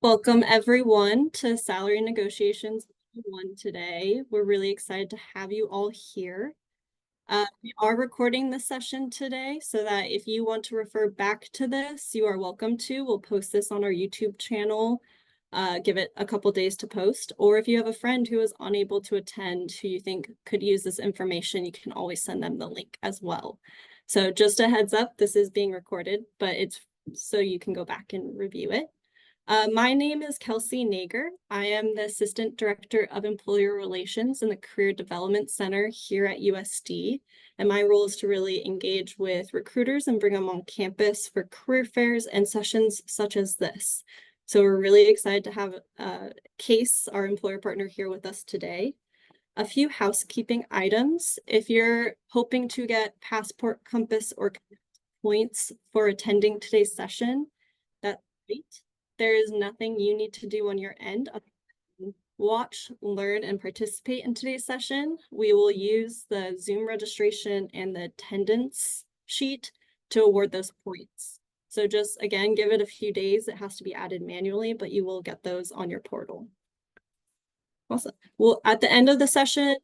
Welcome everyone to Salary Negotiations 1 today. We're really excited to have you all here. We are recording this session today so that if you want to refer back to this, you are welcome to. We'll post this on our YouTube channel, give it a couple days to post. Or if you have a friend who is unable to attend who you think could use this information, you can always send them the link as well. So just a heads up, this is being recorded, but it's so you can go back and review it. My name is Kelsey Nager. I am the Assistant Director of Employer Relations in the Career Development Center here at USD. And my role is to really engage with recruiters and bring them on campus for career fairs and sessions such as this. So we're really excited to have Case, our employer partner, here with us today. A few housekeeping items. If you're hoping to get Passport, Compass, or points for attending today's session, that's great. There is nothing you need to do on your end. Watch, learn, and participate in today's session. We will use the Zoom registration and the attendance sheet to award those points. So just, again, give it a few days. It has to be added manually, but you will get those on your portal. Awesome. Well, at the end of the session,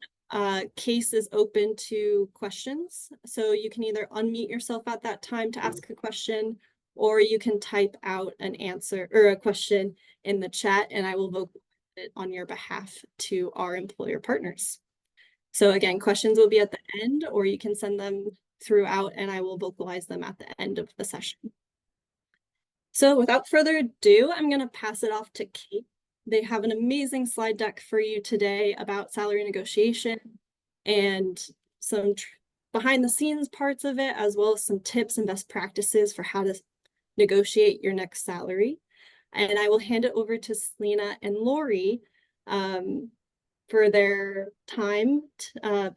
Case is open to questions. So you can either unmute yourself at that time to ask a question, or you can type out an answer or a question in the chat and I will vocalize it on your behalf to our employer partners. So again, questions will be at the end, or you can send them throughout and I will vocalize them at the end of the session. So without further ado, I'm going to pass it off to Kate. They have an amazing slide deck for you today about salary negotiation and some behind the scenes parts of it, as well as some tips and best practices for how to negotiate your next salary. And I will hand it over to Selena and Lori for their time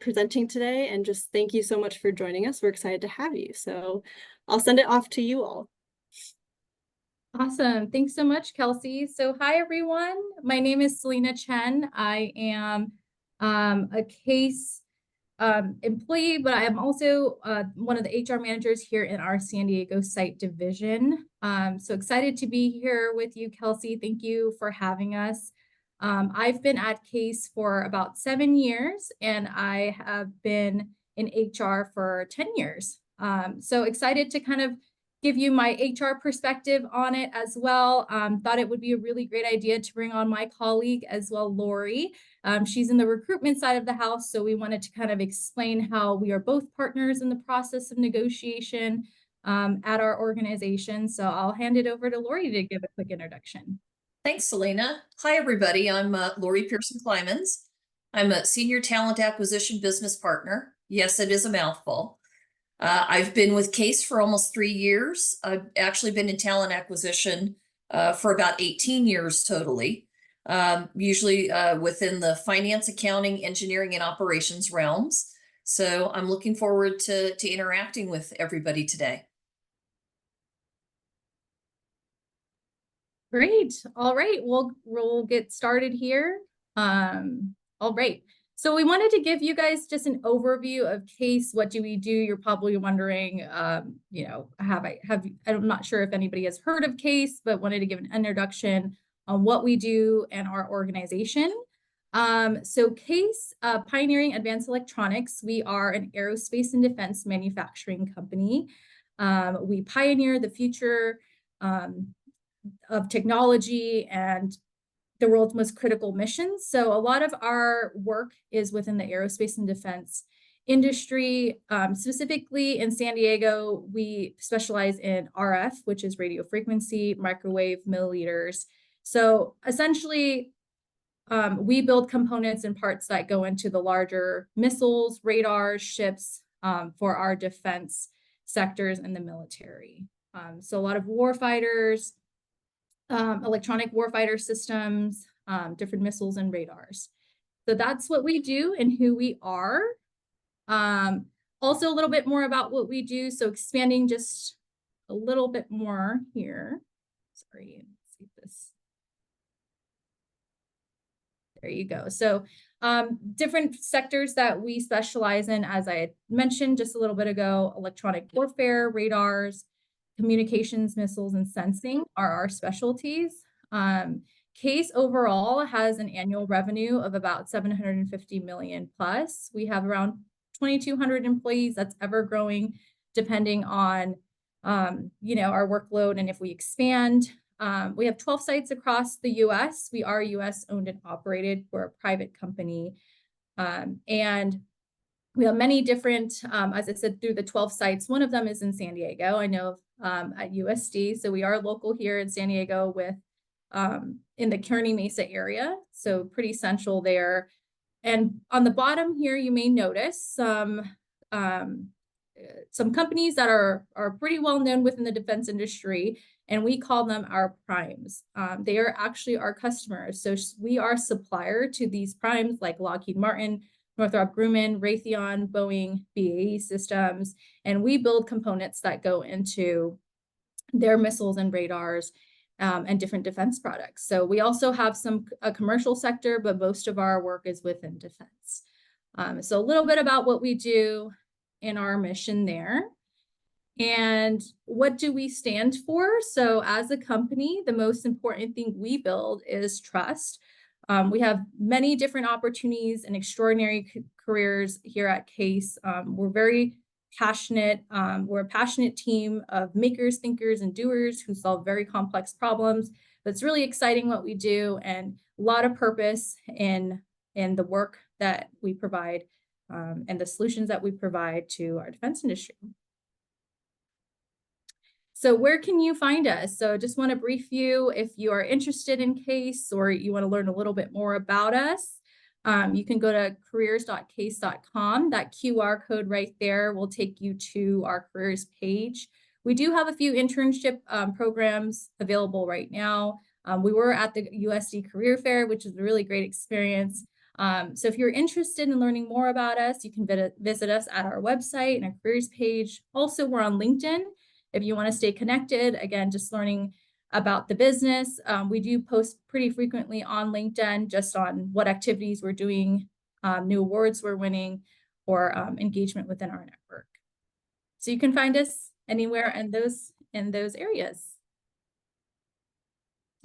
presenting today. And just thank you so much for joining us. We're excited to have you. So I'll send it off to you all. Awesome. Thanks so much, Kelsey. So hi, everyone. My name is Selena Chen. I am a Case employee, but I am also one of the HR managers here in our San Diego site division. So excited to be here with you, Kelsey. Thank you for having us. I've been at Case for about 7 years, and I have been in HR for 10 years. So excited to kind of give you my HR perspective on it as well. Thought it would be a really great idea to bring on my colleague as well, Lori. She's in the recruitment side of the house, so we wanted to kind of explain how we are both partners in the process of negotiation at our organization. So I'll hand it over to Lori to give a quick introduction. Thanks, Selena. Hi, everybody. I'm Lori Pearson-Klymans. I'm a Senior Talent Acquisition Business Partner. Yes, it is a mouthful. I've been with Case for almost 3 years. I've actually been in talent acquisition for about 18 years totally, usually within the finance, accounting, engineering, and operations realms. So I'm looking forward to interacting with everybody today. Great. All right. We'll get started here. All right. So we wanted to give you guys just an overview of Case. What do we do? You're probably wondering, I'm not sure if anybody has heard of Case, but wanted to give an introduction on what we do and our organization. So Case, Pioneering Advanced Electronics, we are an aerospace and defense manufacturing company. We pioneer the future of technology and the world's most critical missions. So a lot of our work is within the aerospace and defense industry. Specifically in San Diego, we specialize in RF, which is radio frequency, microwave, milliliters. So essentially, we build components and parts that go into the larger missiles, radars, ships for our defense sectors in the military. So a lot of warfighters, electronic warfighter systems, different missiles and radars. So that's what we do and who we are. Also a little bit more about what we do. So expanding just a little bit more here. Sorry, let's see this. There you go. So different sectors that we specialize in, as I had mentioned just a little bit ago, electronic warfare, radars, communications, missiles, and sensing are our specialties. Case overall has an annual revenue of about 750 million plus. We have around 2,200 employees. That's ever growing depending on, our workload and if we expand. We have 12 sites across the US. We are US owned and operated. We're a private company. And we have many different, as I said, through the 12 sites. One of them is in San Diego. I know at USD. So we are local here in San Diego with in the Kearney Mesa area. So pretty central there. And on the bottom here, you may notice some companies that are pretty well known within the defense industry, and we call them our primes. They are actually our customers. So we are supplier to these primes like Lockheed Martin, Northrop Grumman, Raytheon, Boeing, BAE Systems, and we build components that go into their missiles and radars and different defense products. So we also have a commercial sector, but most of our work is within defense. So a little bit about what we do in our mission there. And what do we stand for? So as a company, the most important thing we build is trust. We have many different opportunities and extraordinary careers here at CASE. We're very passionate. We're a passionate team of makers, thinkers, and doers who solve very complex problems. But it's really exciting what we do, and a lot of purpose in the work that we provide and the solutions that we provide to our defense industry. So where can you find us? So just want to brief you if you are interested in CASE or you want to learn a little bit more about us. You can go to careers.case.com. That QR code right there will take you to our careers page. We do have a few internship programs available right now. We were at the USD Career Fair, which is a really great experience. So if you're interested in learning more about us, you can visit us at our website and our careers page. Also, we're on LinkedIn. If you want to stay connected, again, just learning about the business. We do post pretty frequently on LinkedIn just on what activities we're doing, new awards we're winning, or engagement within our network. So you can find us anywhere in those areas.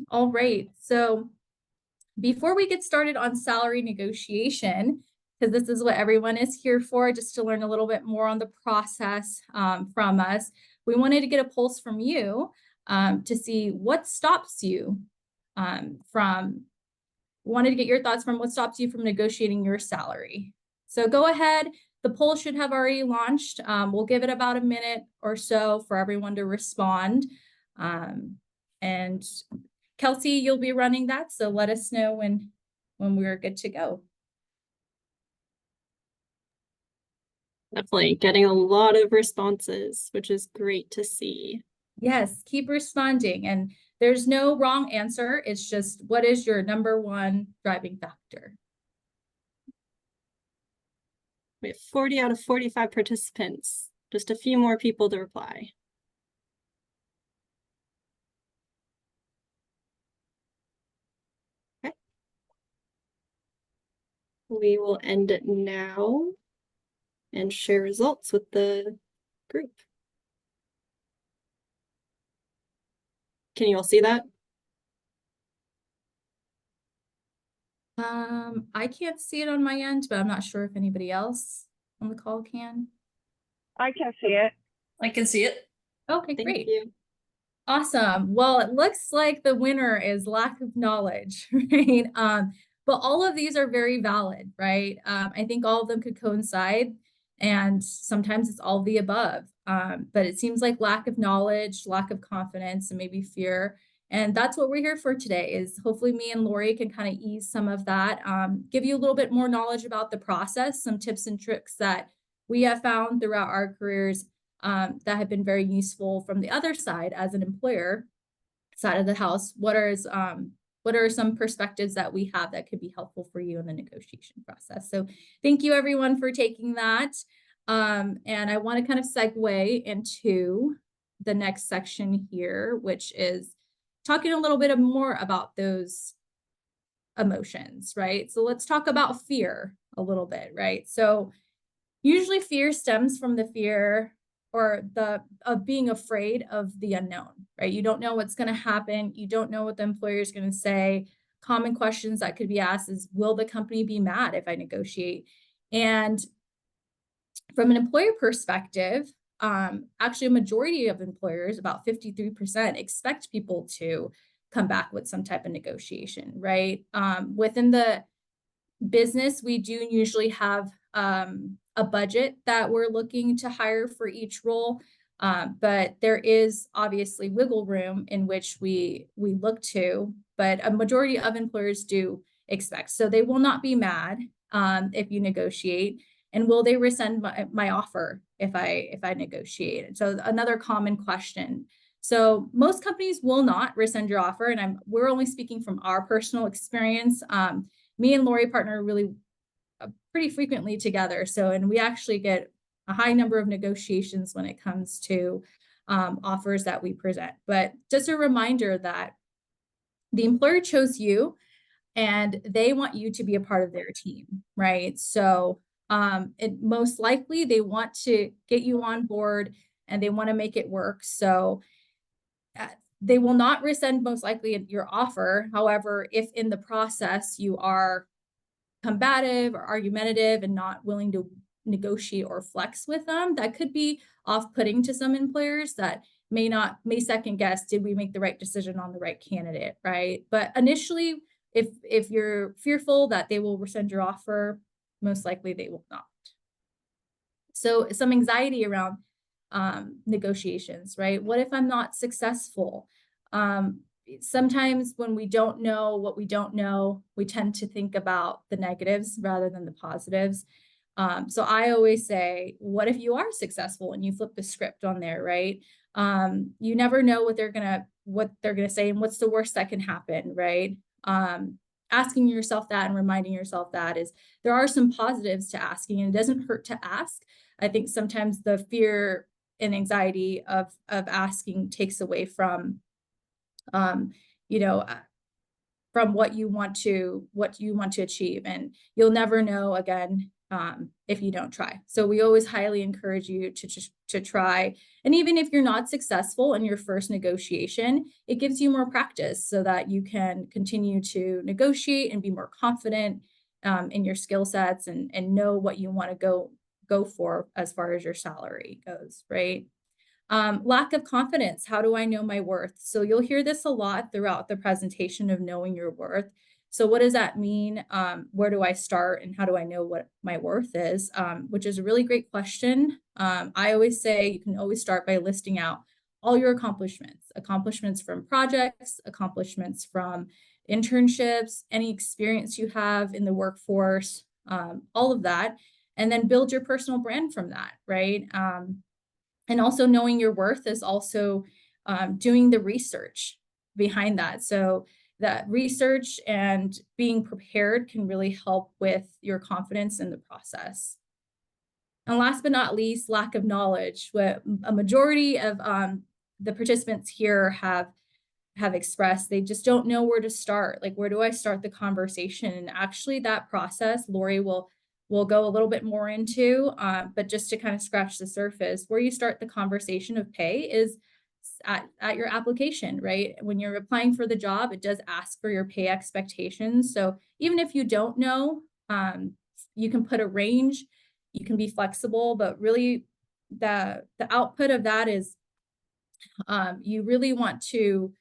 All right. So before we get started on salary negotiation, because this is what everyone is here for, just to learn a little bit more on the process from us, we wanted to get a pulse from you to see what stops you wanted to get your thoughts from what stops you from negotiating your salary. So go ahead. The poll should have already launched. We'll give it about a minute or so for everyone to respond. And Kelsey, you'll be running that. So let us know when we're good to go. Definitely getting a lot of responses, which is great to see. Yes, keep responding. And there's no wrong answer. It's just, what is your number one driving factor? We have 40 out of 45 participants, just a few more people to reply. Okay. We will end it now and share results with the group. Can you all see that? I can't see it on my end, but I'm not sure if anybody else on the call can. I can see it. I can see it. Okay, Thank great. you. Awesome. Well, it looks like the winner is lack of knowledge, right? But all of these are very valid, right? I think all of them could coincide, and sometimes it's all of the above. But it seems like lack of knowledge, lack of confidence, and maybe fear. And that's what we're here for today, is hopefully me and Lori can kind of ease some of that, give you a little bit more knowledge about the process, some tips and tricks that we have found throughout our careers that have been very useful from the other side as an employer side of the house. What are some perspectives that we have that could be helpful for you in the negotiation process? So thank you everyone for taking that. And I want to kind of segue into the next section here, which is talking a little bit more about those emotions, right? So let's talk about fear a little bit, right? So usually fear stems from the fear or of being afraid of the unknown, right? You don't know what's going to happen. You don't know what the employer is going to say. Common questions that could be asked is, will the company be mad if I negotiate? And from an employer perspective, actually a majority of employers, about 53%, expect people to come back with some type of negotiation, right? Within the business, we do usually have a budget that we're looking to hire for each role. But there is obviously wiggle room in which we look to, but a majority of employers do expect. So they will not be mad if you negotiate. And will they rescind my offer if I negotiate? And so another common question. So most companies will not rescind your offer, and we're only speaking from our personal experience. Me and Lori partner really pretty frequently together. So, and we actually get a high number of negotiations when it comes to offers that we present. But just a reminder that the employer chose you and they want you to be a part of their team, right? So most likely they want to get you on board and they want to make it work. So they will not rescind most likely your offer. However, if in the process you are combative or argumentative and not willing to negotiate or flex with them, that could be off-putting to some employers that may second guess, did we make the right decision on the right candidate, right? But initially, if you're fearful that they will rescind your offer, most likely they will not. So some anxiety around negotiations, right? What if I'm not successful? Sometimes when we don't know what we don't know, we tend to think about the negatives rather than the positives. So I always say, what if you are successful and you flip the script on there, right? You never know what they're gonna say and what's the worst that can happen, right? Asking yourself that and reminding yourself that is there are some positives to asking, and it doesn't hurt to ask. I think sometimes the fear and anxiety of asking takes away from from what you want to achieve, and you'll never know again if you don't try. So we always highly encourage you to try. And even if you're not successful in your first negotiation, it gives you more practice so that you can continue to negotiate and be more confident in your skill sets and know what you want to go for as far as your salary goes, right? Lack of confidence. How do I know my worth? So you'll hear this a lot throughout the presentation of knowing your worth. So what does that mean? Where do I start and how do I know what my worth is? Which is a really great question. I always say you can always start by listing out all your accomplishments from projects, accomplishments from internships, any experience you have in the workforce, all of that, and then build your personal brand from that, right? And also knowing your worth is also doing the research behind that. So that research and being prepared can really help with your confidence in the process. And last but not least, lack of knowledge. What a majority of the participants here have expressed, they just don't know where to start. Like, where do I start the conversation? And actually that process, Lori will go a little bit more into, but just to kind of scratch the surface, where you start the conversation of pay is at your application, right? When you're applying for the job, it does ask for your pay expectations. So even if you don't know, you can put a range, you can be flexible, but really the output of that is you really want to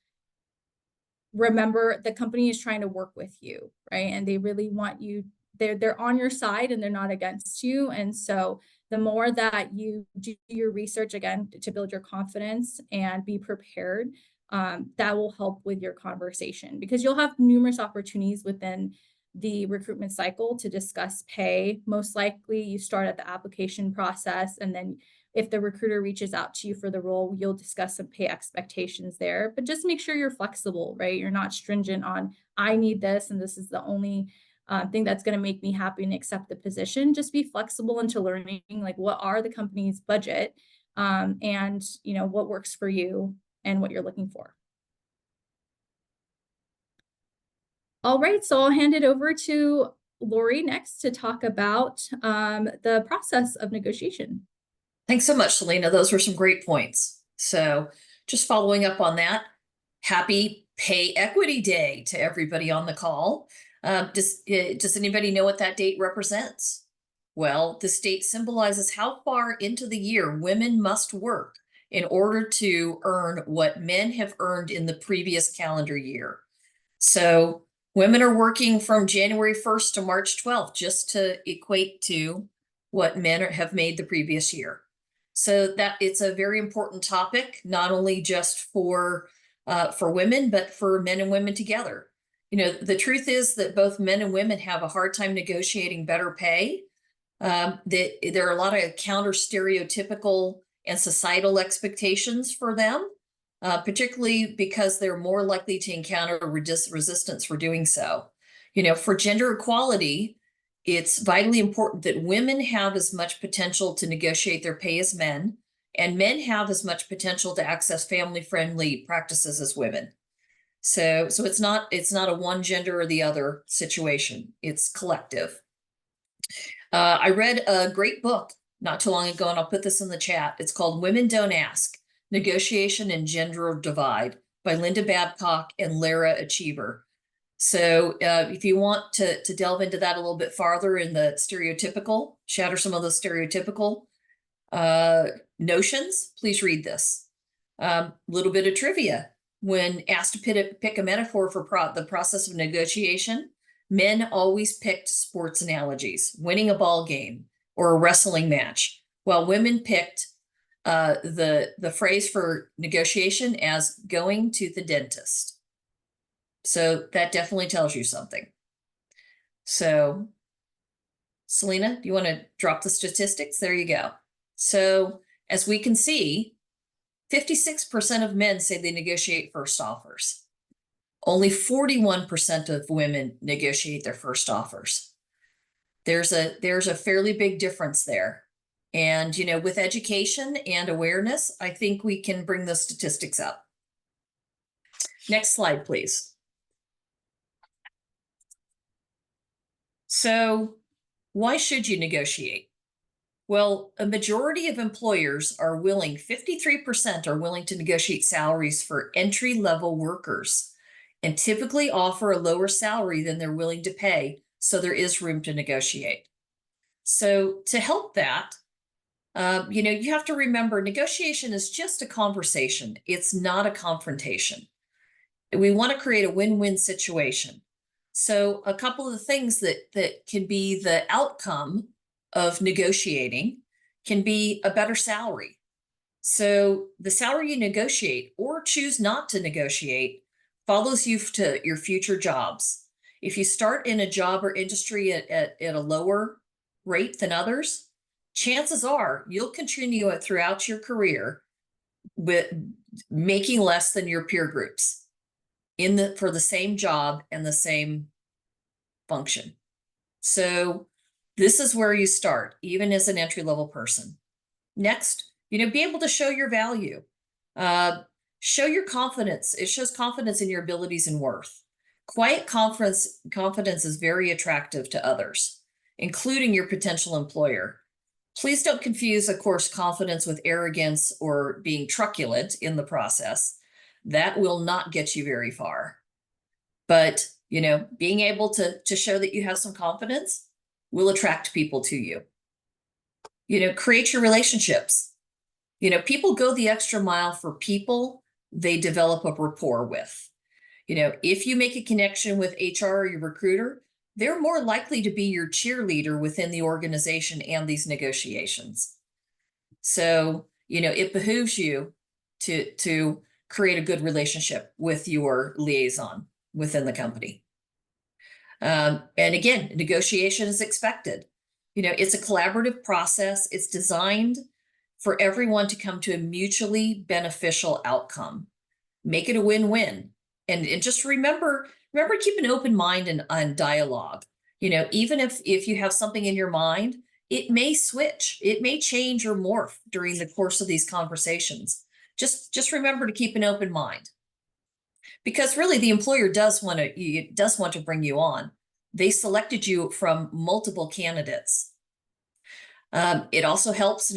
remember the company is trying to work with you, right? And they really want you, they're on your side and they're not against you. And so the more that you do your research, again, to build your confidence and be prepared, that will help with your conversation, because you'll have numerous opportunities within the recruitment cycle to discuss pay. Most likely you start at the application process, and then if the recruiter reaches out to you for the role, you'll discuss some pay expectations there. But just make sure you're flexible, right? You're not stringent on, I need this and this is the only thing that's going to make me happy and accept the position. Just be flexible into learning, like, what are the company's budget, and what works for you and what you're looking for. All right, so I'll hand it over to Lori next to talk about the process of negotiation. Thanks so much, Selena. Those were some great points. So just following up on that, happy Pay Equity Day to everybody on the call. Does anybody know what that date represents? Well, this date symbolizes how far into the year women must work in order to earn what men have earned in the previous calendar year. So women are working from January 1st to March 12th, just to equate to what men have made the previous year. So that it's a very important topic, not only just for women, but for men and women together. You know, the truth is that both men and women have a hard time negotiating better pay. There are a lot of counter stereotypical and societal expectations for them, particularly because they're more likely to encounter resistance for doing so. You know, for gender equality, it's vitally important that women have as much potential to negotiate their pay as men, and men have as much potential to access family-friendly practices as women. So it's not a one gender or the other situation. It's collective. I read a great book not too long ago, and I'll put this in the chat. It's called Women Don't Ask: Negotiation and Gender Divide by Linda Babcock and Lara Achiever. So if you want to delve into that a little bit farther in the stereotypical, shatter some of those stereotypical notions, please read this. Little bit of trivia. When asked to pick a metaphor for the process of negotiation, men always picked sports analogies, winning a ball game or a wrestling match, while women picked the phrase for negotiation as going to the dentist. So that definitely tells you something. So, Selena, do you want to drop the statistics? There you go. So, as we can see, 56% of men say they negotiate first offers. Only 41% of women negotiate their first offers. There's a fairly big difference there. And, you know, with education and awareness, I think we can bring the statistics up. Next slide, please. So why should you negotiate? Well, a majority of employers are willing, 53% are willing to negotiate salaries for entry-level workers and typically offer a lower salary than they're willing to pay, so there is room to negotiate. So to help that, you know, you have to remember negotiation is just a conversation. It's not a confrontation. We want to create a win-win situation. So a couple of the things that can be the outcome of negotiating can be a better salary. So the salary you negotiate or choose not to negotiate follows you to your future jobs. If you start in a job or industry at a lower rate than others, chances are you'll continue it throughout your career with making less than your peer groups for the same job and the same function. So this is where you start, even as an entry-level person. Next, you know, be able to show your value. Show your confidence. It shows confidence in your abilities and worth. Quiet confidence is very attractive to others, including your potential employer. Please don't confuse, of course, confidence with arrogance or being truculent in the process. That will not get you very far. But, you know, being able to show that you have some confidence will attract people to you. You know, create your relationships. You know, people go the extra mile for people they develop a rapport with. You know, if you make a connection with HR or your recruiter, they're more likely to be your cheerleader within the organization and these negotiations. So, you know, it behooves you to create a good relationship with your liaison within the company. And again, negotiation is expected. You know, it's a collaborative process. It's designed for everyone to come to a mutually beneficial outcome. Make it a win-win. And just remember, keep an open mind and dialogue. You know, even if you have something in your mind, it may switch, it may change or morph during the course of these conversations. Just remember to keep an open mind. Because really the employer does want to bring you on. They selected you from multiple candidates. It also helps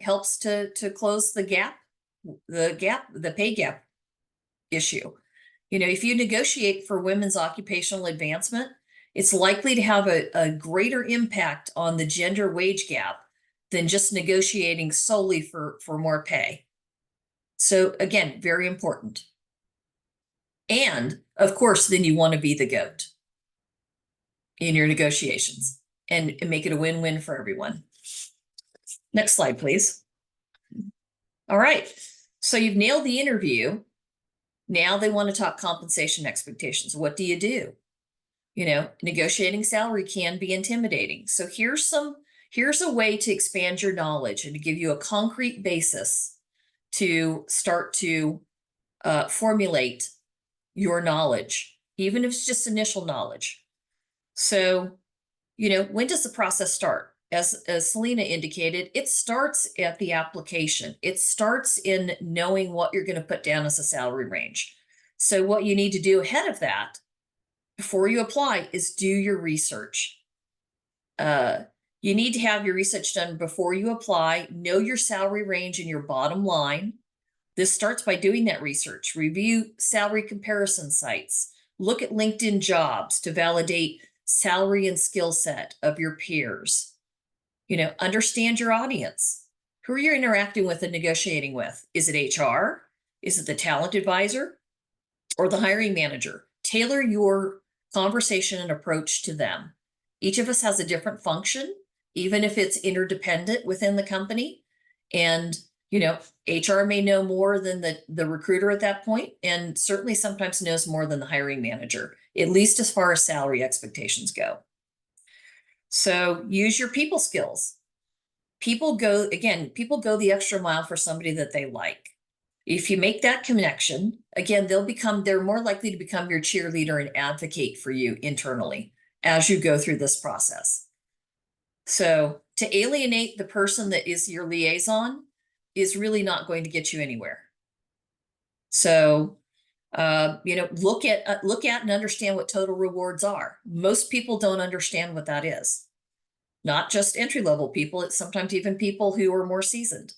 helps to close the pay gap issue. You know, if you negotiate for women's occupational advancement, it's likely to have a greater impact on the gender wage gap than just negotiating solely for more pay. So again, very important. And of course, then you want to be the GOAT in your negotiations and make it a win-win for everyone. Next slide, please. All right, so you've nailed the interview. Now they want to talk compensation expectations. What do you do? You know, negotiating salary can be intimidating. So here's a way to expand your knowledge and to give you a concrete basis to start to formulate your knowledge, even if it's just initial knowledge. So, you know, when does the process start? As Selena indicated, it starts at the application. It starts in knowing what you're going to put down as a salary range. So what you need to do ahead of that, before you apply, is do your research. You need to have your research done before you apply, know your salary range and your bottom line. This starts by doing that research, review salary comparison sites, look at LinkedIn jobs to validate salary and skill set of your peers. You know, understand your audience. Who are you interacting with and negotiating with? Is it HR? Is it the talent advisor or the hiring manager? Tailor your conversation and approach to them. Each of us has a different function, even if it's interdependent within the company. And, you know, HR may know more than the recruiter at that point, and certainly sometimes knows more than the hiring manager, at least as far as salary expectations go. So use your people skills. People go the extra mile for somebody that they like. If you make that connection, again, they're more likely to become your cheerleader and advocate for you internally as you go through this process. So to alienate the person that is your liaison is really not going to get you anywhere. So, you know, look at and understand what total rewards are. Most people don't understand what that is. Not just entry-level people, it's sometimes even people who are more seasoned.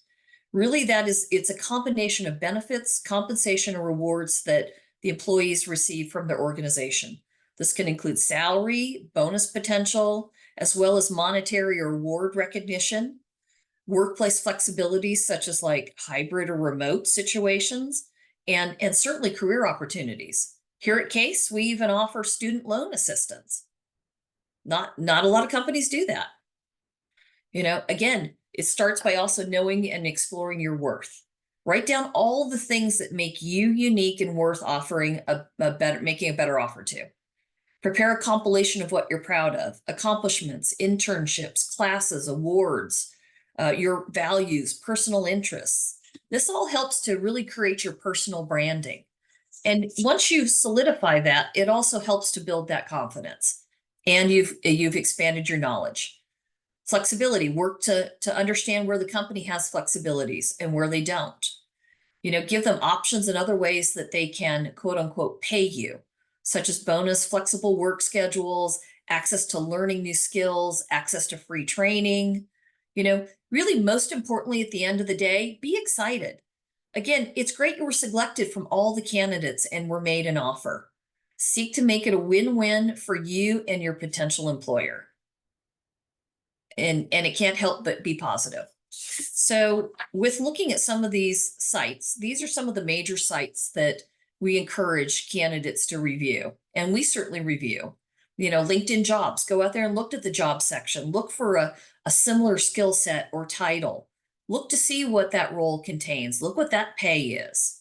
Really, it's a combination of benefits, compensation, and rewards that the employees receive from their organization. This can include salary, bonus potential, as well as monetary or reward recognition, workplace flexibilities such as like hybrid or remote situations, and certainly career opportunities. Here at Case, we even offer student loan assistance. Not a lot of companies do that. You know, again, it starts by also knowing and exploring your worth. Write down all the things that make you unique and worth offering making a better offer to. Prepare a compilation of what you're proud of: accomplishments, internships, classes, awards, your values, personal interests. This all helps to really create your personal branding. And once you solidify that, it also helps to build that confidence. And you've expanded your knowledge. Flexibility, work to understand where the company has flexibilities and where they don't. You know, give them options and other ways that they can, quote unquote, pay you, such as bonus, flexible work schedules, access to learning new skills, access to free training. You know, really, most importantly, at the end of the day, be excited. Again, it's great you were selected from all the candidates and were made an offer. Seek to make it a win-win for you and your potential employer. And it can't help but be positive. So with looking at some of these sites, these are some of the major sites that we encourage candidates to review. And we certainly review. You know, LinkedIn jobs, go out there and look at the job section. Look for a similar skill set or title. Look to see what that role contains. Look what that pay is.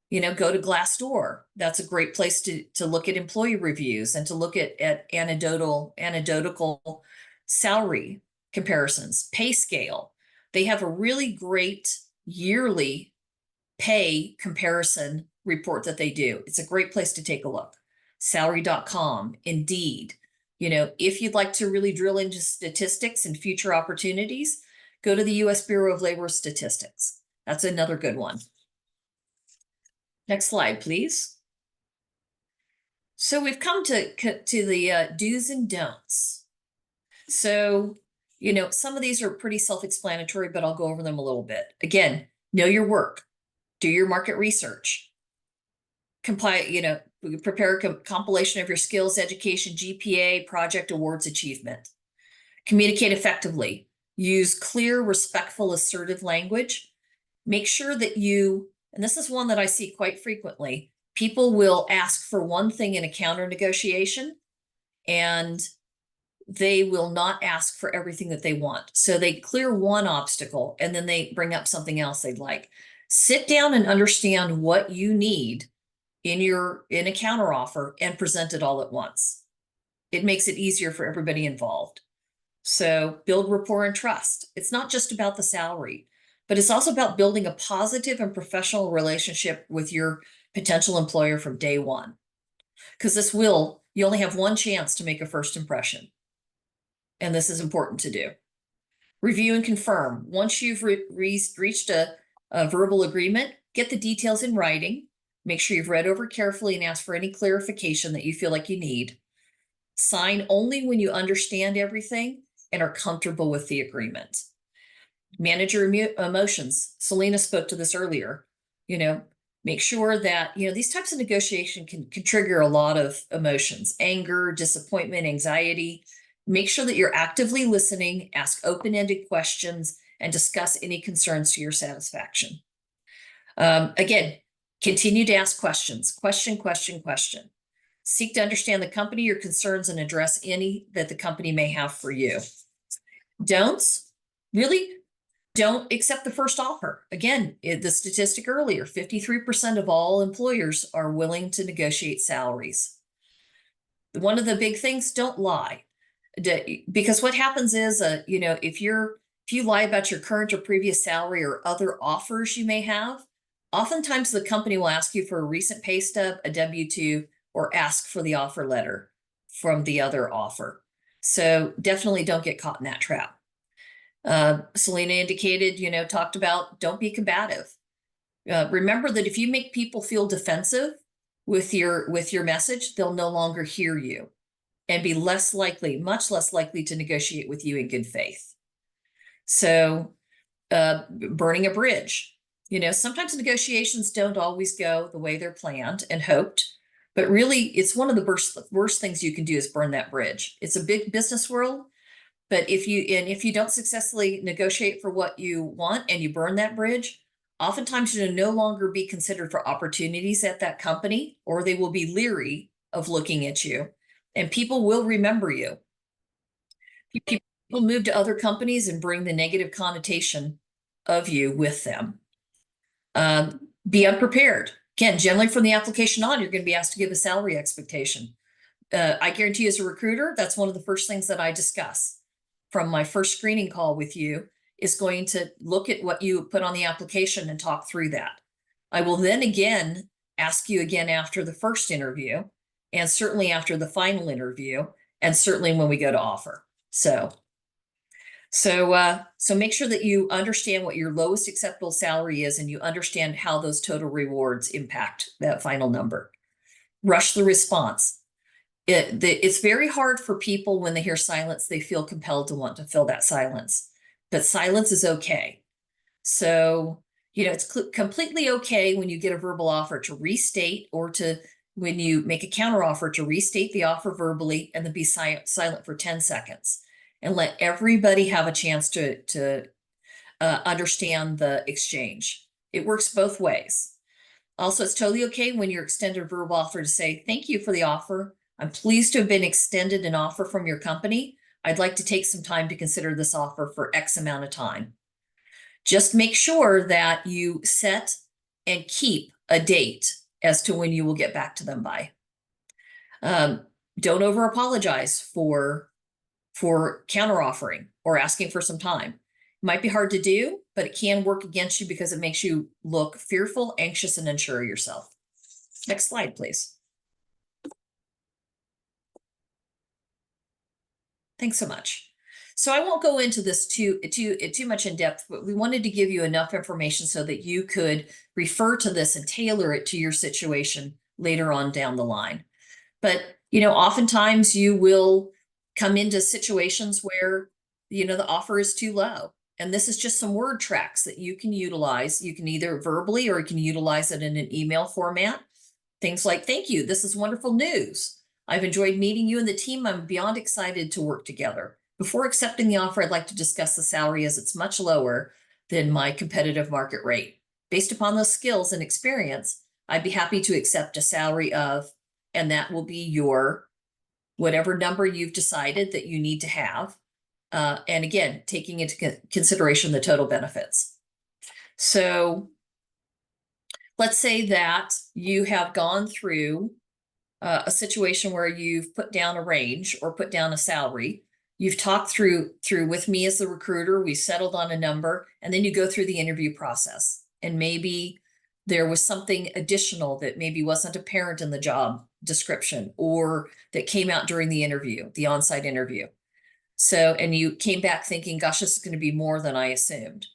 You know, go to Glassdoor. That's a great place to look at employee reviews and to look at anecdotal salary comparisons, pay scale. They have a really great yearly pay comparison report that they do. It's a great place to take a look. Salary.com, Indeed. You know, if you'd like to really drill into statistics and future opportunities, go to the US Bureau of Labor Statistics. That's another good one. Next slide, please. So we've come to the do's and don'ts. So, some of these are pretty self-explanatory, but I'll go over them a little bit. Again, know your work, do your market research, prepare a compilation of your skills, education, GPA, project awards achievement. Communicate effectively. Use clear, respectful, assertive language. Make sure that and this is one that I see quite frequently, people will ask for one thing in a counter negotiation, and they will not ask for everything that they want. So they clear one obstacle and then they bring up something else they'd like. Sit down and understand what you need in a counter offer and present it all at once. It makes it easier for everybody involved. So build rapport and trust. It's not just about the salary, but it's also about building a positive and professional relationship with your potential employer from day one. Because you only have one chance to make a first impression. And this is important to do. Review and confirm. Once you've reached a verbal agreement, get the details in writing. Make sure you've read over carefully and ask for any clarification that you feel like you need. Sign only when you understand everything and are comfortable with the agreement. Manage your emotions. Selena spoke to this earlier. Make sure that, these types of negotiation can trigger a lot of emotions, anger, disappointment, anxiety. Make sure that you're actively listening, ask open-ended questions, and discuss any concerns to your satisfaction. Again, continue to ask questions. Question. Seek to understand the company, your concerns, and address any that the company may have for you. Don'ts, really don't accept the first offer. Again, the statistic earlier, 53% of all employers are willing to negotiate salaries. One of the big things, don't lie. Because what happens is, if you lie about your current or previous salary or other offers you may have, oftentimes the company will ask you for a recent pay stub, a W-2, or ask for the offer letter from the other offer. So definitely don't get caught in that trap. Selena indicated, talked about don't be combative. Remember that if you make people feel defensive with your message, they'll no longer hear you and be much less likely to negotiate with you in good faith. So burning a bridge. Sometimes negotiations don't always go the way they're planned and hoped, but really it's one of the worst things you can do is burn that bridge. It's a big business world, but if you don't successfully negotiate for what you want and you burn that bridge, oftentimes you'll no longer be considered for opportunities at that company, or they will be leery of looking at you, and people will remember you. People move to other companies and bring the negative connotation of you with them. Be unprepared. Again, generally from the application on, you're going to be asked to give a salary expectation. I guarantee you as a recruiter, that's one of the first things that I discuss from my first screening call with you, is going to look at what you put on the application and talk through that. I will then again ask you again after the first interview, and certainly after the final interview, and certainly when we go to offer. So make sure that you understand what your lowest acceptable salary is, and you understand how those total rewards impact that final number. Rush the response. It's very hard for people when they hear silence, they feel compelled to want to fill that silence, but silence is okay. So, it's completely okay when you get a verbal offer to restate, or when you make a counter offer, to restate the offer verbally and then be silent for 10 seconds and let everybody have a chance to understand the exchange. It works both ways. Also, it's totally okay when you're extended a verbal offer to say, thank you for the offer. I'm pleased to have been extended an offer from your company. I'd like to take some time to consider this offer for X amount of time. Just make sure that you set and keep a date as to when you will get back to them by. Don't over apologize for counter offering or asking for some time. It might be hard to do, but it can work against you because it makes you look fearful, anxious, and unsure of yourself. Next slide, please. Thanks so much. So I won't go into this too much in depth, but we wanted to give you enough information so that you could refer to this and tailor it to your situation later on down the line. But, oftentimes you will come into situations where the offer is too low. And this is just some word tracks that you can utilize. You can either verbally or you can utilize it in an email format. Things like, thank you, this is wonderful news. I've enjoyed meeting you and the team. I'm beyond excited to work together. Before accepting the offer, I'd like to discuss the salary as it's much lower than my competitive market rate. Based upon those skills and experience, I'd be happy to accept a salary of, and that will be your whatever number you've decided that you need to have. And again, taking into consideration the total benefits. So let's say that you have gone through a situation where you've put down a range or put down a salary. You've talked through with me as the recruiter, we settled on a number, and then you go through the interview process. And maybe there was something additional that maybe wasn't apparent in the job description or that came out during the interview, the on-site interview. So, and you came back thinking, gosh, this is going to be more than I assumed.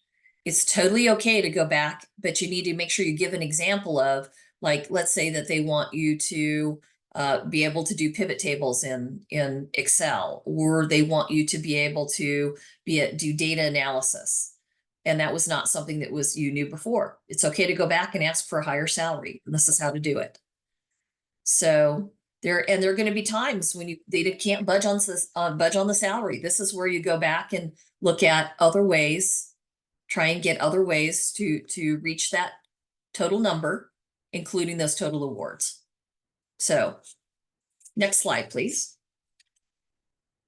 It's totally okay to go back, but you need to make sure you give an example of, like, let's say that they want you to be able to do pivot tables in Excel, or they want you to be able to do data analysis. And that was not something that you knew before. It's okay to go back and ask for a higher salary. And this is how to do it. So there are going to be times when they can't budge on the salary. This is where you go back and look at other ways, try and get other ways to reach that total number, including those total awards. So next slide, please.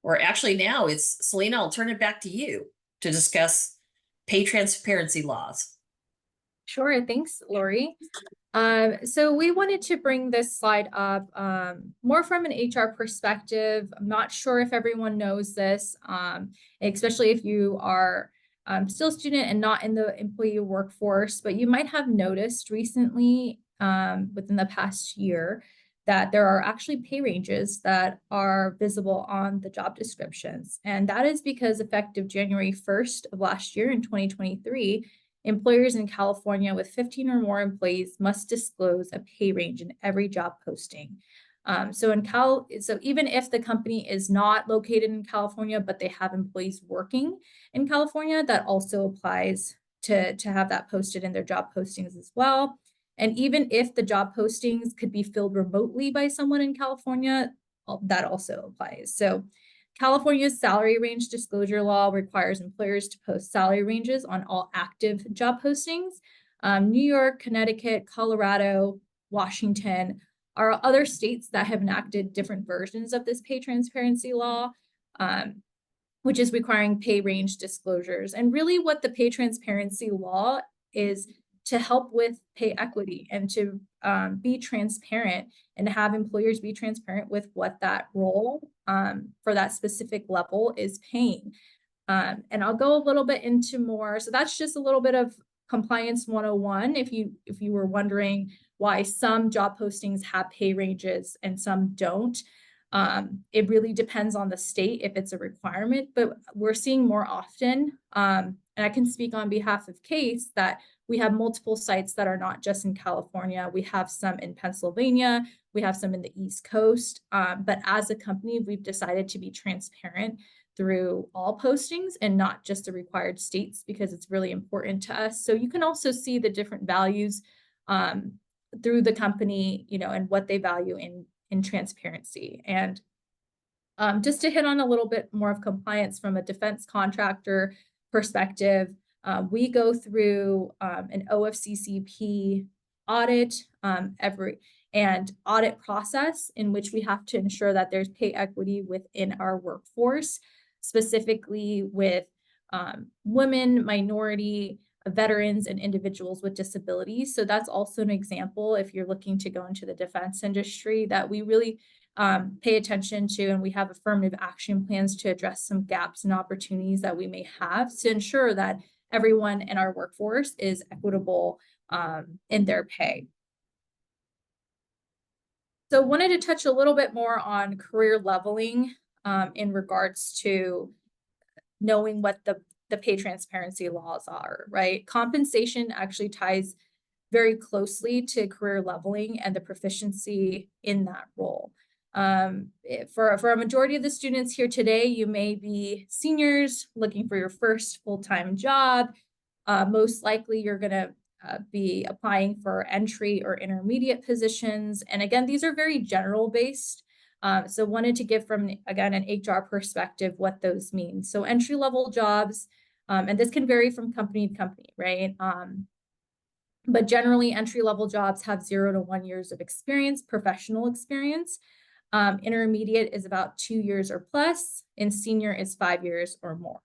Or actually now it's Selena, I'll turn it back to you to discuss pay transparency laws. Sure, thanks, Lori. So we wanted to bring this slide up more from an HR perspective. I'm not sure if everyone knows this, especially if you are still a student and not in the employee workforce, but you might have noticed recently within the past year that there are actually pay ranges that are visible on the job descriptions. And that is because effective January 1st of last year in 2023, employers in California with 15 or more employees must disclose a pay range in every job posting. So even if the company is not located in California, but they have employees working in California, that also applies to have that posted in their job postings as well. And even if the job postings could be filled remotely by someone in California, that also applies. So California's salary range disclosure law requires employers to post salary ranges on all active job postings. New York, Connecticut, Colorado, Washington are other states that have enacted different versions of this pay transparency law, which is requiring pay range disclosures. And really what the pay transparency law is to help with pay equity and to be transparent and to have employers be transparent with what that role for that specific level is paying. And I'll go a little bit into more. So that's just a little bit of compliance 101. If you were wondering why some job postings have pay ranges and some don't, it really depends on the state if it's a requirement, but we're seeing more often, and I can speak on behalf of CASE that we have multiple sites that are not just in California. We have some in Pennsylvania, we have some in the East Coast, but as a company, we've decided to be transparent through all postings and not just the required states because it's really important to us. So you can also see the different values through the company, and what they value in transparency. And just to hit on a little bit more of compliance from a defense contractor perspective, we go through an OFCCP audit and audit process in which we have to ensure that there's pay equity within our workforce, specifically with women, minority, veterans, and individuals with disabilities. So that's also an example if you're looking to go into the defense industry that we really pay attention to, and we have affirmative action plans to address some gaps and opportunities that we may have to ensure that everyone in our workforce is equitable in their pay. So wanted to touch a little bit more on career leveling in regards to knowing what the pay transparency laws are, right? Compensation actually ties very closely to career leveling and the proficiency in that role. for a majority of the students here today, you may be seniors looking for your first full-time job. Most likely you're going to be applying for entry or intermediate positions. And again, these are very general based. So wanted to give from, again, an HR perspective, what those mean. So entry-level jobs, and this can vary from company to company, right? But generally entry-level jobs have 0 to 1 years of experience, professional experience. Intermediate is about 2 years or plus, and senior is 5 years or more.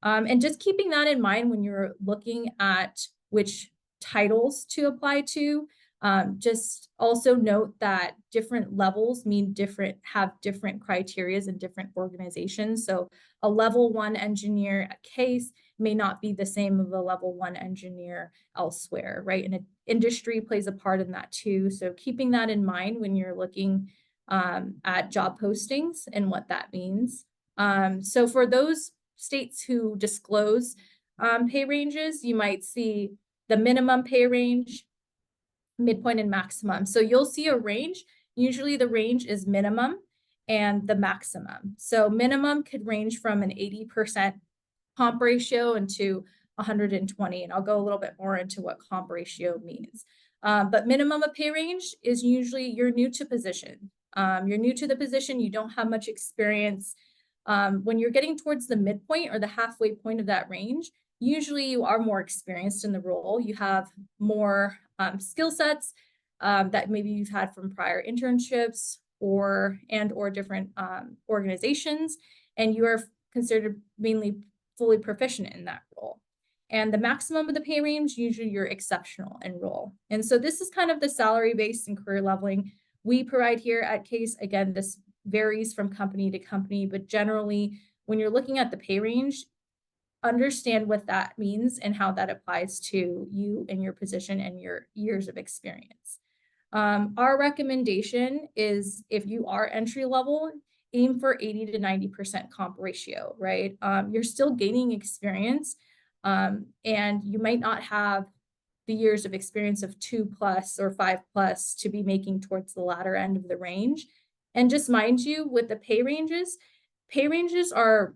And just keeping that in mind when you're looking at which titles to apply to, just also note that different levels have different criterias in different organizations. So a level 1 engineer at Case may not be the same as a level 1 engineer elsewhere, right? And industry plays a part in that too. So keeping that in mind when you're looking at job postings and what that means. So for those states who disclose pay ranges, you might see the minimum pay range, midpoint, and maximum. So you'll see a range. Usually the range is minimum and the maximum. So minimum could range from an 80% comp ratio into 120, and I'll go a little bit more into what comp ratio means. But minimum of pay range is usually you're new to position. You're new to the position, you don't have much experience. When you're getting towards the midpoint or the halfway point of that range, usually you are more experienced in the role. You have more skill sets that maybe you've had from prior internships or different organizations, and you are considered mainly fully proficient in that role. And the maximum of the pay range, usually you're exceptional in role. And so this is kind of the salary-based and career leveling we provide here at Case. Again, this varies from company to company, but generally when you're looking at the pay range, understand what that means and how that applies to you and your position and your years of experience. Our recommendation is if you are entry level, aim for 80 to 90% comp ratio, right? You're still gaining experience, and you might not have the years of experience of 2+ or 5+ to be making towards the latter end of the range. And just mind you, with the pay ranges are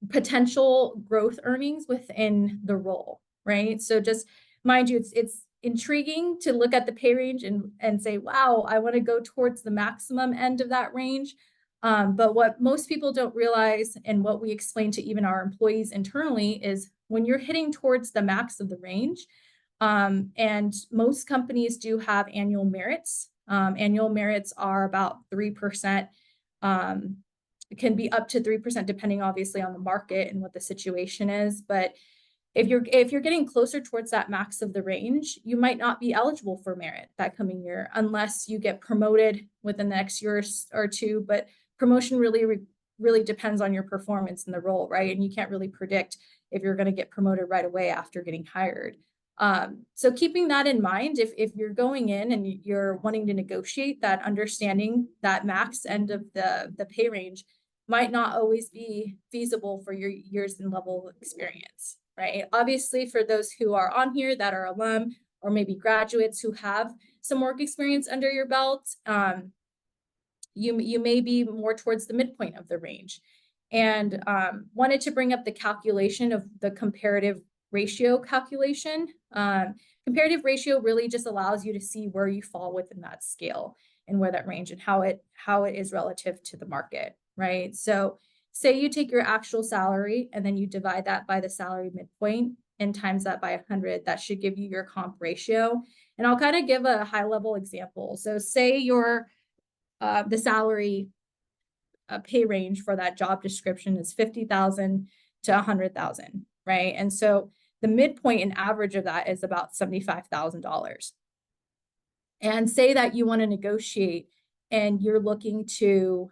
potential growth earnings within the role, right? So just mind you, it's intriguing to look at the pay range and say, wow, I want to go towards the maximum end of that range. But what most people don't realize, and what we explain to even our employees internally, is when you're hitting towards the max of the range, and most companies do have annual merits. Annual merits are about 3%. It can be up to 3% depending obviously on the market and what the situation is. But if you're getting closer towards that max of the range, you might not be eligible for merit that coming year unless you get promoted within the next year or two. But promotion really depends on your performance in the role, right? And you can't really predict if you're going to get promoted right away after getting hired. So keeping that in mind, if you're going in and you're wanting to negotiate, that understanding that max end of the pay range might not always be feasible for your years and level of experience, right? Obviously, for those who are on here that are alum or maybe graduates who have some work experience under your belt, you may be more towards the midpoint of the range. And wanted to bring up the calculation of the comparative ratio calculation. Comparative ratio really just allows you to see where you fall within that scale and where that range and how it is relative to the market, right? So say you take your actual salary and then you divide that by the salary midpoint and times that by 100, that should give you your comp ratio. And I'll kind of give a high level example. So say your the salary pay range for that job description is $50,000 to $100,000, right? And so the midpoint and average of that is about $75,000. And say that you want to negotiate and you're looking to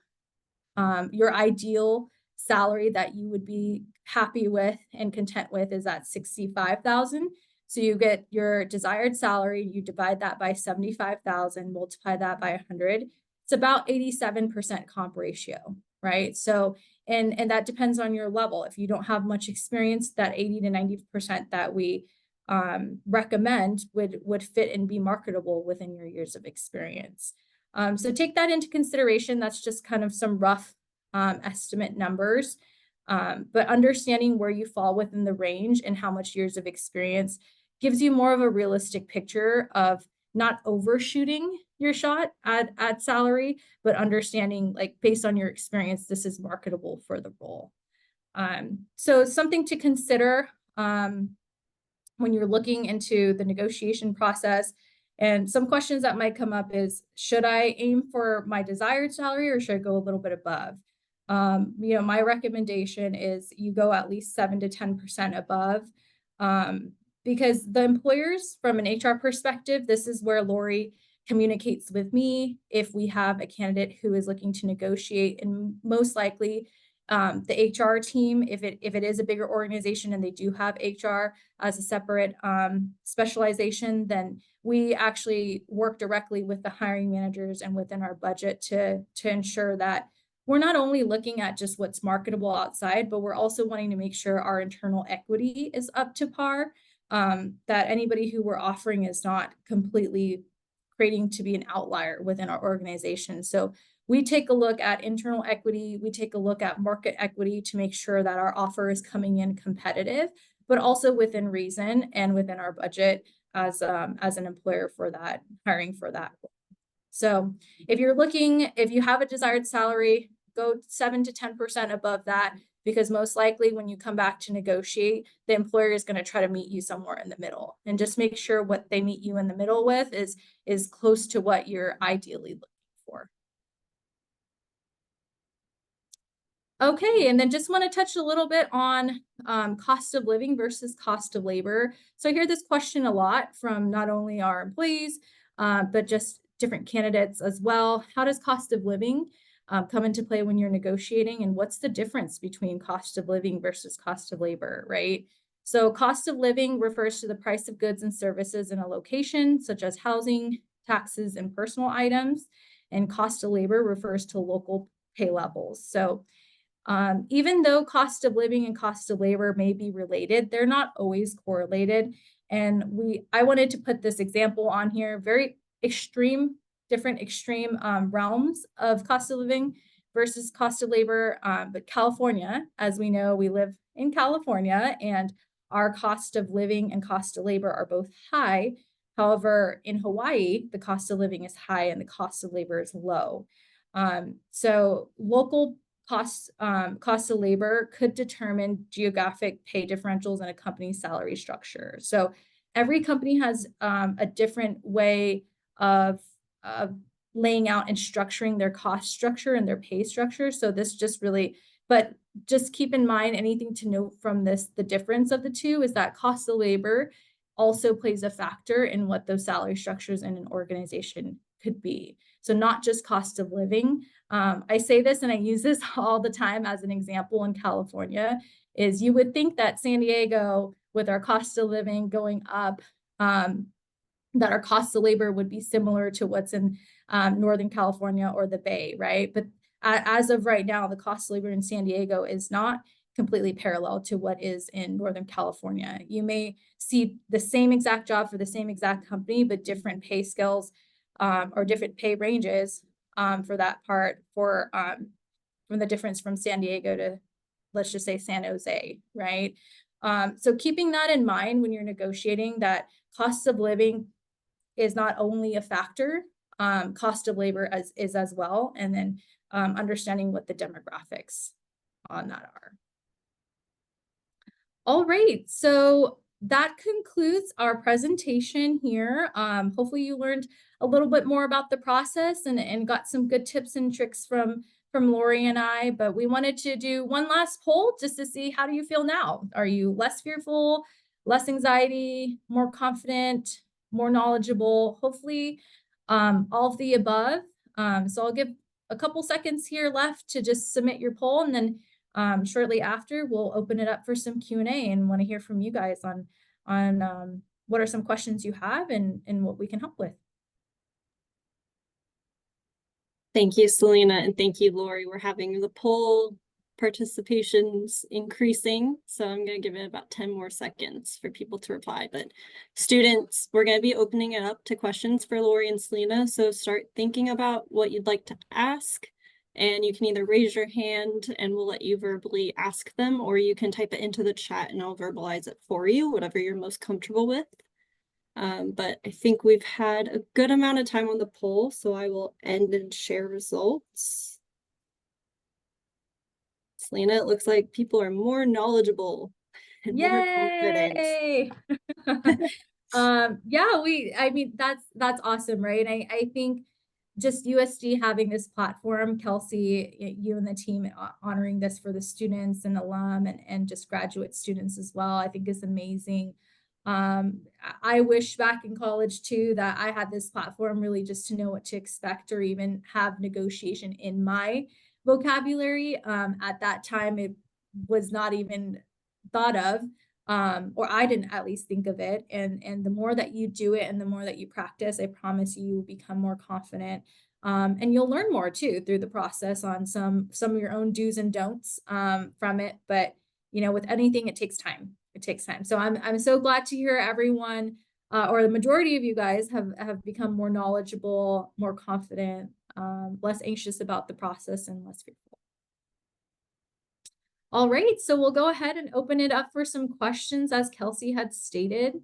your ideal salary that you would be happy with and content with is at $65,000. So you get your desired salary, you divide that by 75,000, multiply that by 100. It's about 87% comp ratio, right? So, and that depends on your level. If you don't have much experience, that 80 to 90% that we recommend would fit and be marketable within your years of experience. So take that into consideration. That's just kind of some rough estimate numbers. But understanding where you fall within the range and how much years of experience gives you more of a realistic picture of not overshooting your shot at salary, but understanding, like, based on your experience, this is marketable for the role. So something to consider when you're looking into the negotiation process. And some questions that might come up is, should I aim for my desired salary or should I go a little bit above? My recommendation is you go at least 7 to 10% above, because the employers, from an HR perspective, this is where Lori communicates with me if we have a candidate who is looking to negotiate, and most likely the HR team, if it is a bigger organization and they do have HR as a separate specialization, then we actually work directly with the hiring managers and within our budget to ensure that we're not only looking at just what's marketable outside, but we're also wanting to make sure our internal equity is up to par, that anybody who we're offering is not completely creating to be an outlier within our organization. So we take a look at internal equity, we take a look at market equity to make sure that our offer is coming in competitive, but also within reason and within our budget as an employer for that, hiring for that. So if you have a desired salary, go 7 to 10% above that, because most likely when you come back to negotiate, the employer is going to try to meet you somewhere in the middle, and just make sure what they meet you in the middle with is close to what you're ideally looking for. Okay, and then just want to touch a little bit on cost of living versus cost of labor. So I hear this question a lot from not only our employees, but just different candidates as well. How does cost of living come into play when you're negotiating, and what's the difference between cost of living versus cost of labor, right? So cost of living refers to the price of goods and services in a location, such as housing, taxes, and personal items, and cost of labor refers to local pay levels. So even though cost of living and cost of labor may be related, they're not always correlated. And I wanted to put this example on here, very different extreme realms of cost of living versus cost of labor. But California, as we know, we live in California, and our cost of living and cost of labor are both high. However, in Hawaii, the cost of living is high and the cost of labor is low. So local cost of labor could determine geographic pay differentials in a company's salary structure. So every company has a different way of laying out and structuring their cost structure and their pay structure. So this just really, but just keep in mind, anything to note from this, the difference of the two is that cost of labor also plays a factor in what those salary structures in an organization could be. So not just cost of living. I say this and I use this all the time as an example in California, is you would think that San Diego, with our cost of living going up, that our cost of labor would be similar to what's in Northern California or the Bay, right? But as of right now, the cost of labor in San Diego is not completely parallel to what is in Northern California. You may see the same exact job for the same exact company, but different pay scales or different pay ranges for that part, from the difference from San Diego to, let's just say, San Jose, right? So keeping that in mind when you're negotiating, that cost of living is not only a factor, cost of labor is as well, and then understanding what the demographics on that are. All right, so that concludes our presentation here. Hopefully you learned a little bit more about the process and got some good tips and tricks from Lori and I, but we wanted to do one last poll just to see, how do you feel now? Are you less fearful, less anxiety, more confident, more knowledgeable? Hopefully all of the above. So I'll give a couple seconds here left to just submit your poll, and then shortly after, we'll open it up for some Q&A and want to hear from you guys on what are some questions you have and what we can help with. Thank you, Selena, and thank you, Lori. We're having the poll participation's increasing, so I'm going to give it about 10 more seconds for people to reply. But students, we're going to be opening it up to questions for Lori and Selena, so start thinking about what you'd like to ask, and you can either raise your hand and we'll let you verbally ask them, or you can type it into the chat and I'll verbalize it for you, whatever you're most comfortable with. But I think we've had a good amount of time on the poll, so I will end and share results. Selena, it looks like people are more knowledgeable and more confident. Yay! Yeah, I mean, that's awesome, right? I think just USD having this platform, Kelsey, you and the team honoring this for the students and alum and just graduate students as well, I think is amazing. I wish back in college too that I had this platform really just to know what to expect or even have negotiation in my vocabulary. At that time, it was not even thought of, or I didn't at least think of it. And the more that you do it and the more that you practice, I promise you will become more confident. And you'll learn more too through the process on some of your own do's and don'ts from it. But you know, with anything, it takes time. It takes time. So I'm so glad to hear everyone, or the majority of you guys have become more knowledgeable, more confident, less anxious about the process, and less fearful. All right, so we'll go ahead and open it up for some questions, as Kelsey had stated.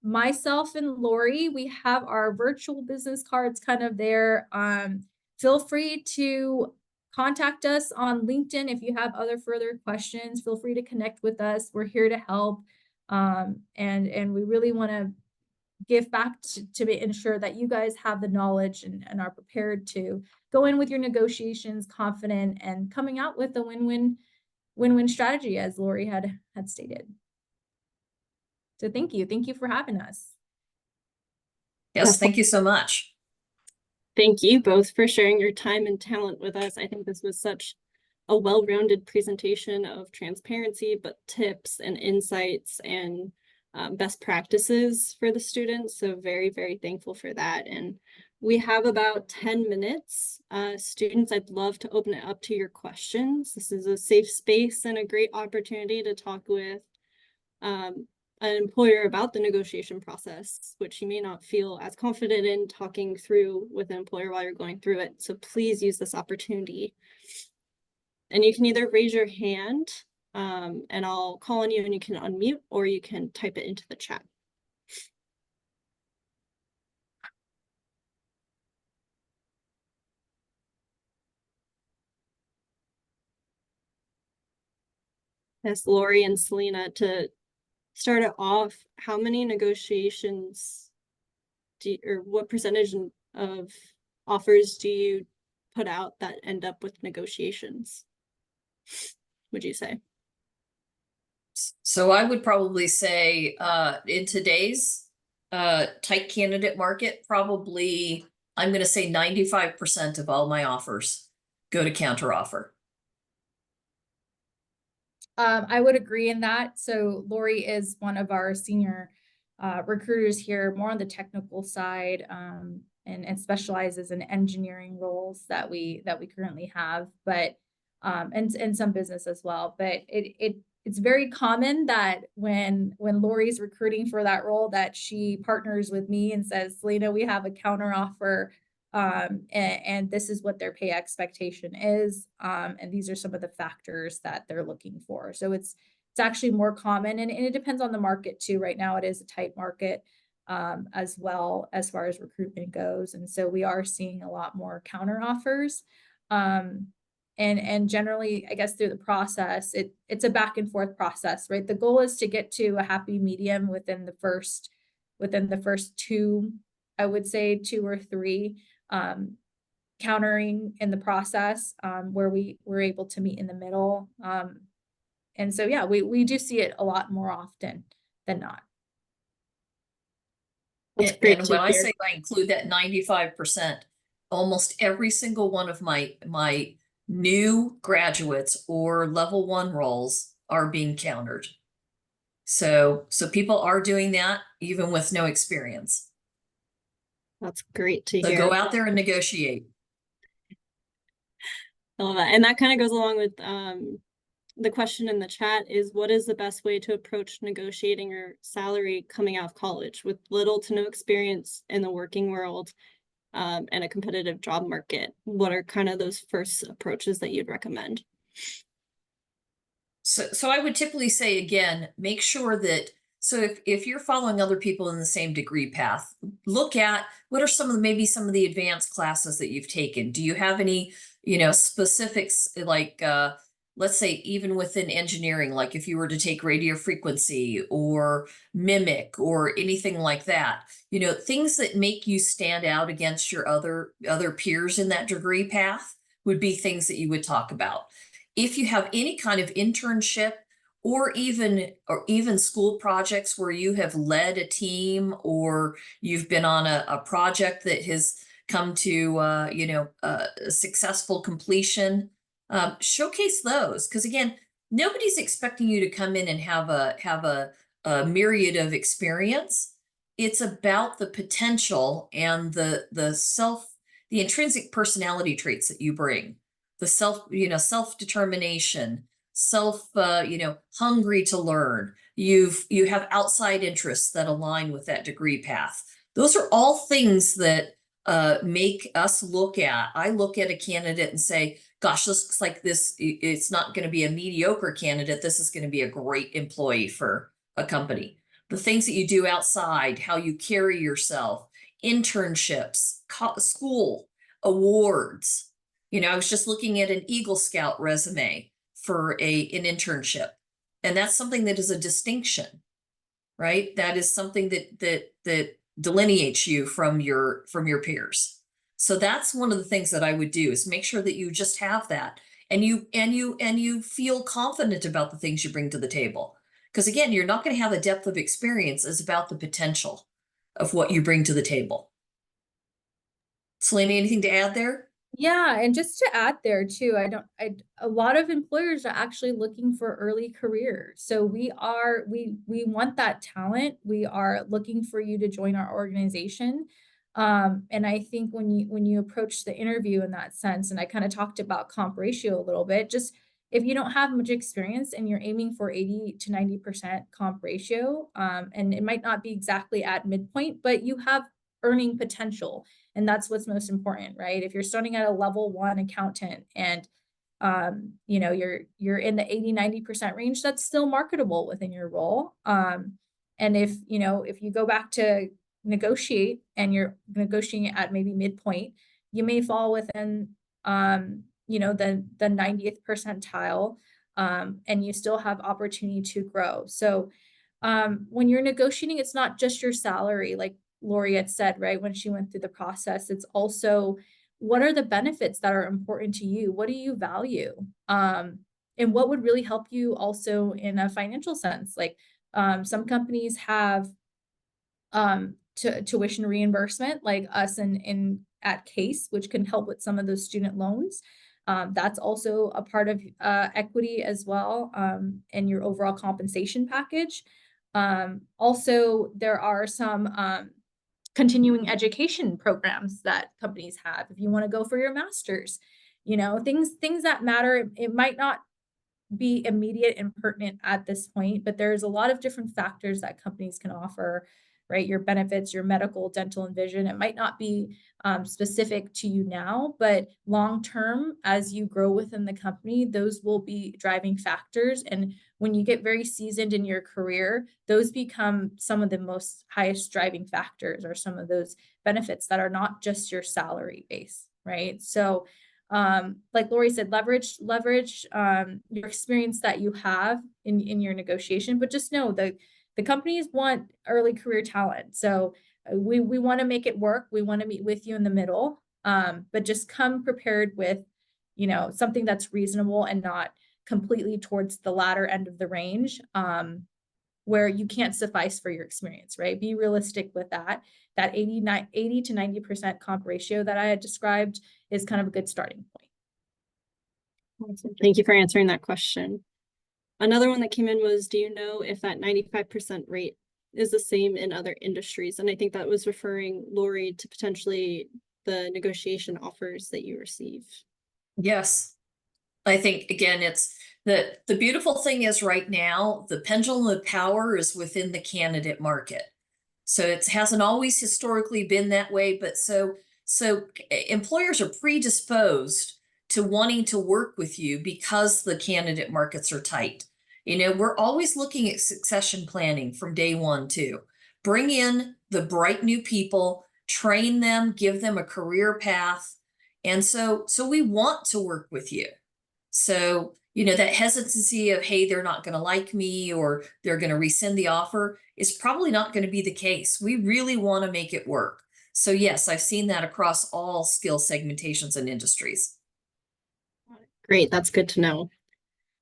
Myself and Lori, we have our virtual business cards kind of there. Feel free to contact us on LinkedIn if you have other further questions. Feel free to connect with us. We're here to help. And we really want to give back to ensure that you guys have the knowledge and are prepared to go in with your negotiations confident and coming out with a win-win strategy, as Lori had stated. So thank you for having us. Yes, thank you so much. Thank you both for sharing your time and talent with us. I think this was such a well-rounded presentation of transparency, but tips and insights and best practices for the students. So very, very thankful for that. And we have about 10 minutes. Students, I'd love to open it up to your questions. This is a safe space and a great opportunity to talk with an employer about the negotiation process, which you may not feel as confident in talking through with an employer while you're going through it. So please use this opportunity. And you can either raise your hand and I'll call on you and you can unmute, or you can type it into the chat. As Lori and Selena, to start it off, how many negotiations or what percentage of offers do you put out that end up with negotiations, would you say? So I would probably say in today's tight candidate market, probably I'm going to say 95% of all my offers go to counteroffer. I would agree in that. So Lori is one of our senior recruiters here, more on the technical side, and specializes in engineering roles that we currently have, but and some business as well. But it's very common that when Lori's recruiting for that role, that she partners with me and says, Selena, we have a counter offer. And this is what their pay expectation is. And these are some of the factors that they're looking for. So it's actually more common, and it depends on the market too. Right now, it is a tight market as well as far as recruitment goes. And so we are seeing a lot more counter offers. And generally, I guess through the process, it's a back and forth process, right? The goal is to get to a happy medium within the first two, I would say 2 or 3. Countering in the process where we're able to meet in the middle. And so, yeah, we do see it a lot more often than not. That's great. And when I say I include that 95%, almost every single one of my new graduates or level 1 roles are being countered. So people are doing that even with no experience. That's great to So hear. go out there and negotiate. I love that. And that kind of goes along with the question in the chat is, what is the best way to approach negotiating your salary coming out of college with little to no experience in the working world and a competitive job market? What are kind of those first approaches that you'd recommend? So I would typically say, again, make sure that, so if you're following other people in the same degree path, look at what are maybe some of the advanced classes that you've taken. Do you have any, specifics, like, let's say even within engineering, like if you were to take radio frequency or mimic or anything like that, things that make you stand out against your other peers in that degree path would be things that you would talk about. If you have any kind of internship or even school projects where you have led a team or you've been on a project that has come to a successful completion, showcase those, because again, nobody's expecting you to come in and have a myriad of experience. It's about the potential and the intrinsic personality traits that you bring, the self-determination, hungry to learn. You have outside interests that align with that degree path. Those are all things that make us I look at a candidate and say, gosh, this looks like it's not going to be a mediocre candidate. This is going to be a great employee for a company. The things that you do outside, how you carry yourself, internships, school, awards. I was just looking at an Eagle Scout resume for an internship, and that's something that is a distinction, right? That is something that delineates you from your peers. So that's one of the things that I would do, is make sure that you just have that, and you feel confident about the things you bring to the table. Because again, you're not going to have a depth of experience. It's about the potential of what you bring to the table. Selena, anything to add there? Yeah, and just to add there too, a lot of employers are actually looking for early careers. So we want that talent. We are looking for you to join our organization. And I think when you approach the interview in that sense, and I kind of talked about comp ratio a little bit, just if you don't have much experience and you're aiming for 80 to 90% comp ratio, and it might not be exactly at midpoint, but you have earning potential. And that's what's most important, right? If you're starting at a level 1 accountant and you're in the 80-90% range, that's still marketable within your role. And if you go back to negotiate and you're negotiating at maybe midpoint, you may fall within the 90th percentile, and you still have opportunity to grow. So when you're negotiating, it's not just your salary, like Lori had said, right, when she went through the process. It's also, what are the benefits that are important to you? What do you value? And what would really help you also in a financial sense? Like some companies have tuition reimbursement, like us at Case, which can help with some of those student loans. That's also a part of equity as well, and your overall compensation package. Also, there are some continuing education programs that companies have. If you want to go for your master's, things that matter. It might not be immediate and pertinent at this point, but there's a lot of different factors that companies can offer, right? Your benefits, your medical, dental, and vision. It might not be specific to you now, but long-term, as you grow within the company, those will be driving factors. And when you get very seasoned in your career, those become some of the most highest driving factors, or some of those benefits that are not just your salary base, right? So like Lori said, leverage your experience that you have in your negotiation, but just know that the companies want early career talent. So we want to make it work. We want to meet with you in the middle, but just come prepared with, something that's reasonable and not completely towards the latter end of the range, where you can't suffice for your experience, right? Be realistic with that. That 80 to 90% comp ratio that I had described is kind of a good starting point. Awesome. Thank you for answering that question. Another one that came in was, do you know if that 95% rate is the same in other industries? And I think that was referring, Lori, to potentially the negotiation offers that you receive. Yes. I think again, it's the beautiful thing is right now, the pendulum of power is within the candidate market. So it hasn't always historically been that way, but so employers are predisposed to wanting to work with you because the candidate markets are tight. We're always looking at succession planning from day one too. Bring in the bright new people, train them, give them a career path. And so we want to work with you. So, that hesitancy of, hey, they're not going to like me or they're going to rescind the offer is probably not going to be the case. We really want to make it work. So yes, I've seen that across all skill segmentations and industries. Great, that's good to know.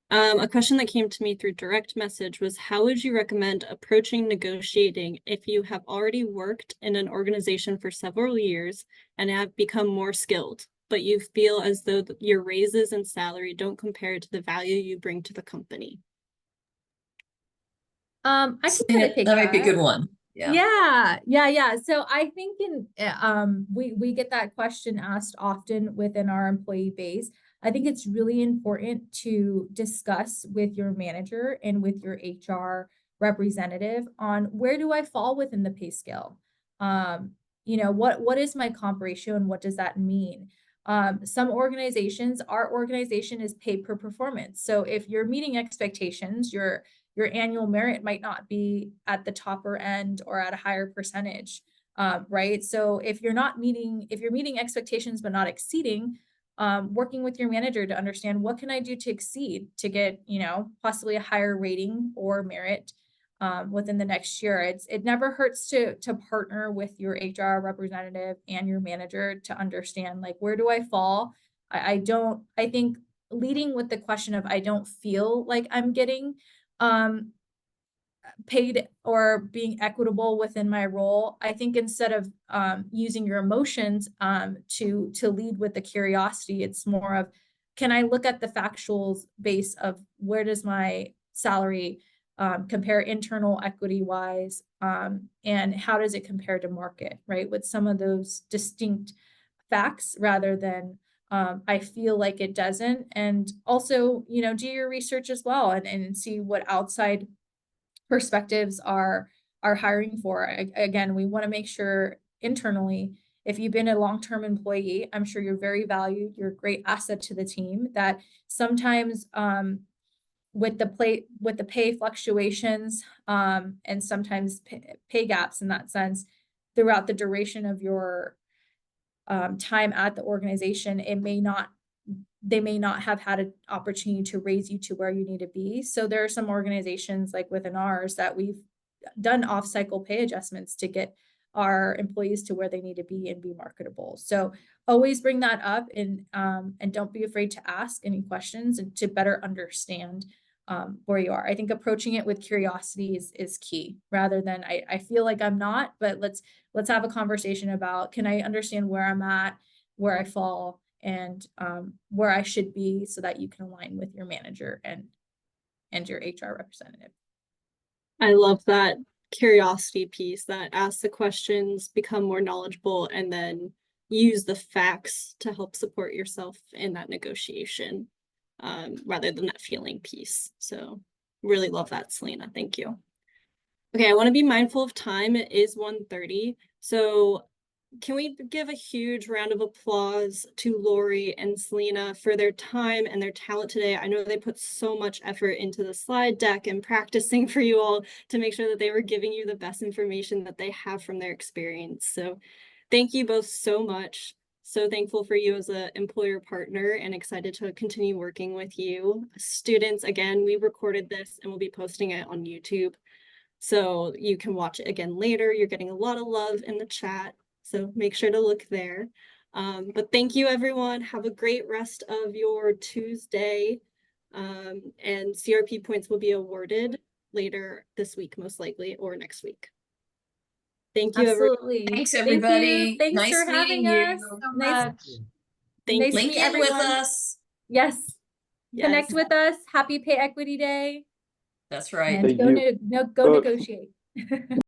A question that came to me through direct message was, how would you recommend approaching negotiating if you have already worked in an organization for several years and have become more skilled, but you feel as though your raises and salary don't compare to the value you bring to the company? I can kind of take that might be a that. good one. Yeah. So I think we get that question asked often within our employee base. I think it's really important to discuss with your manager and with your HR representative on where do I fall within the pay scale? What is my comp ratio and what does that mean? Some organizations, our organization is paid per performance. So if you're meeting expectations, your annual merit might not be at the topper end or at a higher percentage, right? So if you're meeting expectations but not exceeding, working with your manager to understand what can I do to exceed to get, possibly a higher rating or merit within the next year. It never hurts to partner with your HR representative and your manager to understand, like, where do I fall? I think leading with the question of I don't feel like I'm getting paid or being equitable within my role. I think instead of using your emotions to lead with the curiosity, it's more of, can I look at the factuals base of where does my salary compare internal equity wise, and how does it compare to market, right? With some of those distinct facts rather than I feel like it doesn't. And also, do your research as well and see what outside perspectives are hiring for. Again, we want to make sure internally, if you've been a long-term employee, I'm sure you're very valued, you're a great asset to the team, that sometimes with the pay fluctuations and sometimes pay gaps in that sense throughout the duration of your time at the organization, they may not have had an opportunity to raise you to where you need to be. So there are some organizations like within ours that we've done off-cycle pay adjustments to get our employees to where they need to be and be marketable. So always bring that up and don't be afraid to ask any questions and to better understand where you are. I think approaching it with curiosity is key rather than I feel like I'm not, but let's have a conversation about, can I understand where I'm at, where I fall, and where I should be so that you can align with your manager and your HR representative. I love that curiosity piece, that ask the questions, become more knowledgeable, and then use the facts to help support yourself in that negotiation, rather than that feeling piece. So really love that, Selena. Thank you. Okay, I want to be mindful of time. It is 1:30. So can we give a huge round of applause to Lori and Selena for their time and their talent today? I know they put so much effort into the slide deck and practicing for you all to make sure that they were giving you the best information that they have from their experience. So thank you both so much. So thankful for you as an employer partner and excited to continue working with you. Students, again, we recorded this and we'll be posting it on YouTube, so you can watch it again later. You're getting a lot of love in the chat, so make sure to look there. But thank you, everyone. Have a great rest of your Tuesday. And CRP points will be awarded later this week, most likely, or next week. Thank you, everyone. Absolutely. Thanks, everybody. Thanks Nice for having meeting us. you. So Nice, much. Thank nice you. to Link meet in with everyone. us. Yes. Yes. Connect with us. Happy Pay Equity Day. That's right. And Thank go you. negotiate.